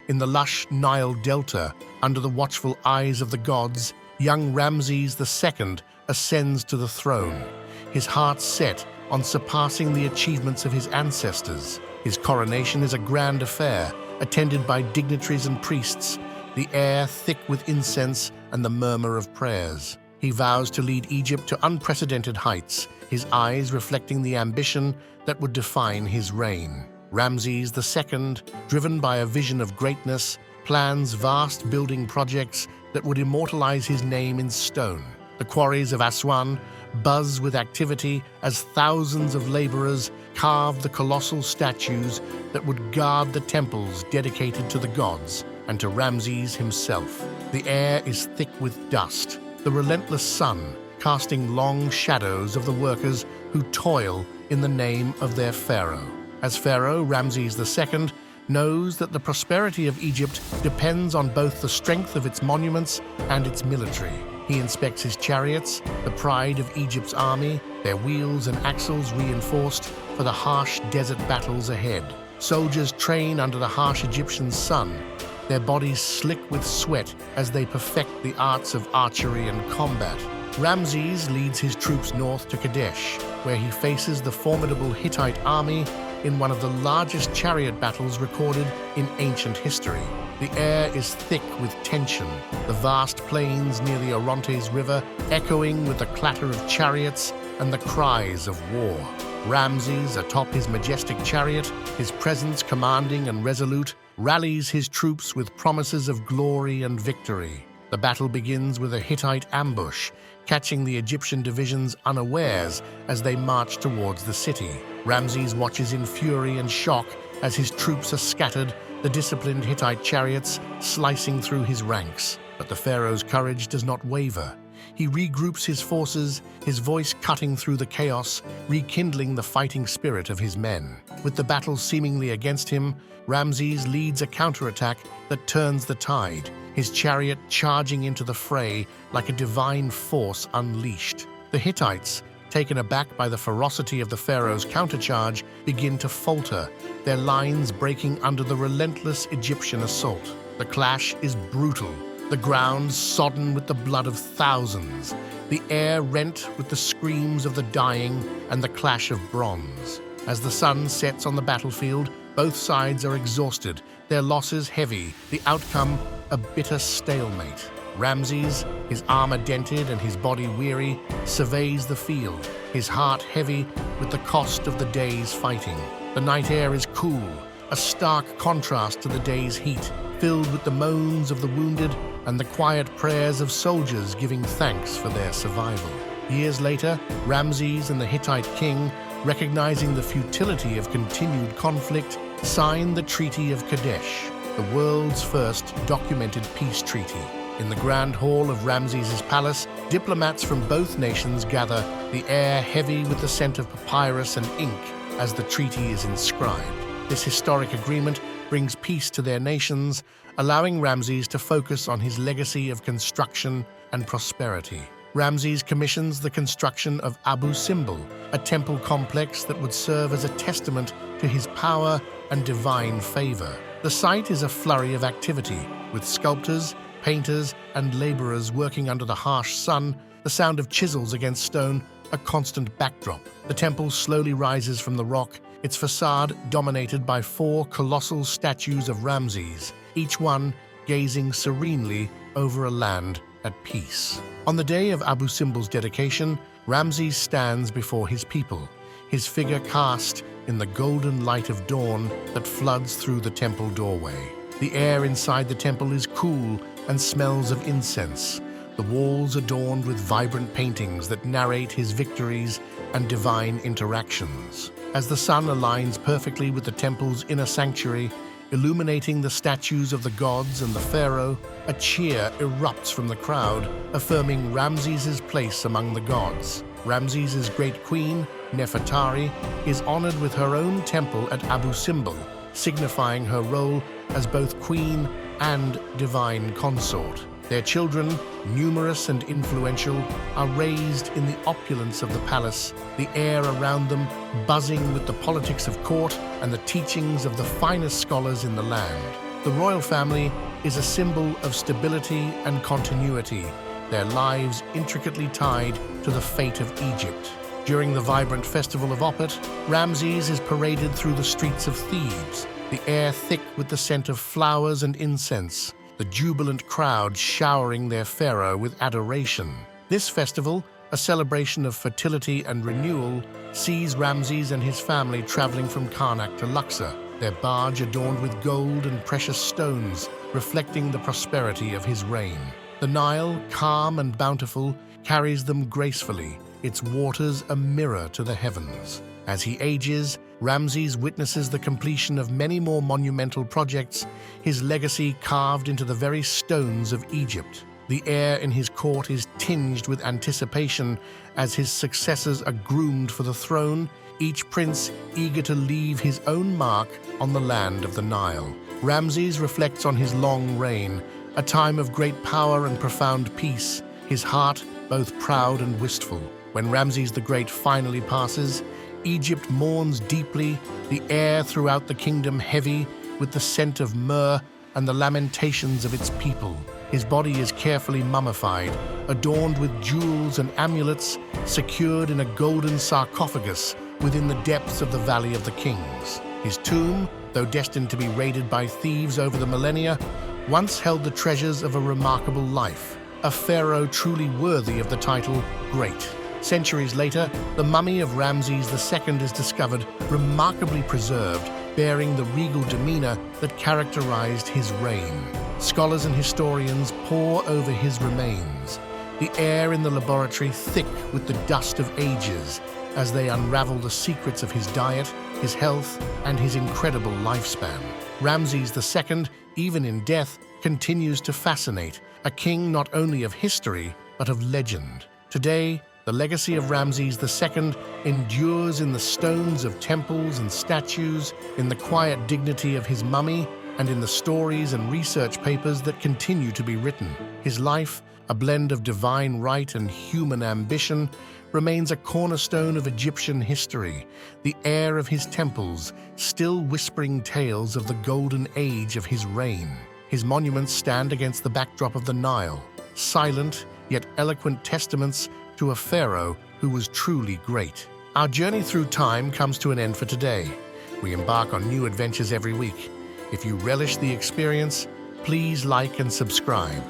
In the lush Nile delta, under the watchful eyes of the gods, young Ramses II ascends to the throne, his heart set on surpassing the achievements of his ancestors. His coronation is a grand affair, attended by dignitaries and priests, the air thick with incense and the murmur of prayers. He vows to lead Egypt to unprecedented heights, his eyes reflecting the ambition that would define his reign. Ramses II, driven by a vision of greatness, plans vast building projects that would immortalize his name in stone. The quarries of Aswan buzz with activity as thousands of laborers carve the colossal statues that would guard the temples dedicated to the gods and to Ramses himself. The air is thick with dust, the relentless sun casting long shadows of the workers who toil in the name of their pharaoh. As pharaoh, Ramses II knows that the prosperity of Egypt depends on both the strength of its monuments and its military. He inspects his chariots, the pride of Egypt's army, their wheels and axles reinforced for the harsh desert battles ahead. Soldiers train under the harsh Egyptian sun, their bodies slick with sweat as they perfect the arts of archery and combat. Ramses leads his troops north to Kadesh, where he faces the formidable Hittite army in one of the largest chariot battles recorded in ancient history. The air is thick with tension, the vast plains near the Orontes River echoing with the clatter of chariots and the cries of war. Ramses, atop his majestic chariot, his presence commanding and resolute, rallies his troops with promises of glory and victory. The battle begins with a Hittite ambush, catching the Egyptian divisions unawares as they march towards the city. Ramses watches in fury and shock as his troops are scattered, the disciplined Hittite chariots slicing through his ranks. But the pharaoh's courage does not waver. He regroups his forces, his voice cutting through the chaos, rekindling the fighting spirit of his men. With the battle seemingly against him, Ramses leads a counterattack that turns the tide, his chariot charging into the fray like a divine force unleashed. The Hittites, taken aback by the ferocity of the pharaoh's countercharge, begin to falter, their lines breaking under the relentless Egyptian assault. The clash is brutal, the ground sodden with the blood of thousands, the air rent with the screams of the dying and the clash of bronze. As the sun sets on the battlefield, both sides are exhausted, their losses heavy, the outcome a bitter stalemate. Ramses, his armor dented and his body weary, surveys the field, his heart heavy with the cost of the day's fighting. The night air is cool, a stark contrast to the day's heat, filled with the moans of the wounded and the quiet prayers of soldiers giving thanks for their survival. Years later, Ramses and the Hittite king, recognizing the futility of continued conflict, signed the Treaty of Kadesh, the world's first documented peace treaty. In the grand hall of Ramses' palace, diplomats from both nations gather, the air heavy with the scent of papyrus and ink as the treaty is inscribed. This historic agreement brings peace to their nations, allowing Ramses to focus on his legacy of construction and prosperity. Ramses commissions the construction of Abu Simbel, a temple complex that would serve as a testament to his power and divine favor. The site is a flurry of activity, with sculptors, painters, and laborers working under the harsh sun, the sound of chisels against stone a constant backdrop. The temple slowly rises from the rock, its facade dominated by 4 colossal statues of Ramses, each one gazing serenely over a land at peace. On the day of Abu Simbel's dedication, Ramses stands before his people, his figure cast in the golden light of dawn that floods through the temple doorway. The air inside the temple is cool and smells of incense, the walls adorned with vibrant paintings that narrate his victories and divine interactions. As the sun aligns perfectly with the temple's inner sanctuary, illuminating the statues of the gods and the pharaoh, a cheer erupts from the crowd, affirming Ramses' place among the gods. Ramses' great queen, Nefertari, is honored with her own temple at Abu Simbel, signifying her role as both queen and divine consort. Their children, numerous and influential, are raised in the opulence of the palace, the air around them buzzing with the politics of court and the teachings of the finest scholars in the land. The royal family is a symbol of stability and continuity, their lives intricately tied to the fate of Egypt. During the vibrant Festival of Opet, Ramses is paraded through the streets of Thebes, the air thick with the scent of flowers and incense, the jubilant crowd showering their pharaoh with adoration. This festival, a celebration of fertility and renewal, sees Ramses and his family traveling from Karnak to Luxor, their barge adorned with gold and precious stones, reflecting the prosperity of his reign. The Nile, calm and bountiful, carries them gracefully, its waters a mirror to the heavens. As he ages, Ramses witnesses the completion of many more monumental projects, his legacy carved into the very stones of Egypt. The air in his court is tinged with anticipation as his successors are groomed for the throne, each prince eager to leave his own mark on the land of the Nile. Ramses reflects on his long reign, a time of great power and profound peace, his heart both proud and wistful. When Ramses the Great finally passes, Egypt mourns deeply, the air throughout the kingdom heavy with the scent of myrrh and the lamentations of its people. His body is carefully mummified, adorned with jewels and amulets, secured in a golden sarcophagus within the depths of the Valley of the Kings. His tomb, though destined to be raided by thieves over the millennia, once held the treasures of a remarkable life, a pharaoh truly worthy of the title Great. Centuries later, the mummy of Ramses II is discovered, remarkably preserved, bearing the regal demeanor that characterized his reign. Scholars and historians pore over his remains, the air in the laboratory thick with the dust of ages, as they unravel the secrets of his diet, his health, and his incredible lifespan. Ramses II, even in death, continues to fascinate, a king not only of history, but of legend. Today, the legacy of Ramses II endures in the stones of temples and statues, in the quiet dignity of his mummy, and in the stories and research papers that continue to be written. His life, a blend of divine right and human ambition, remains a cornerstone of Egyptian history, the air of his temples still whispering tales of the golden age of his reign. His monuments stand against the backdrop of the Nile, silent yet eloquent testaments to a pharaoh who was truly great. Our journey through time comes to an end for today. We embark on new adventures every week. If you relish the experience, please like and subscribe.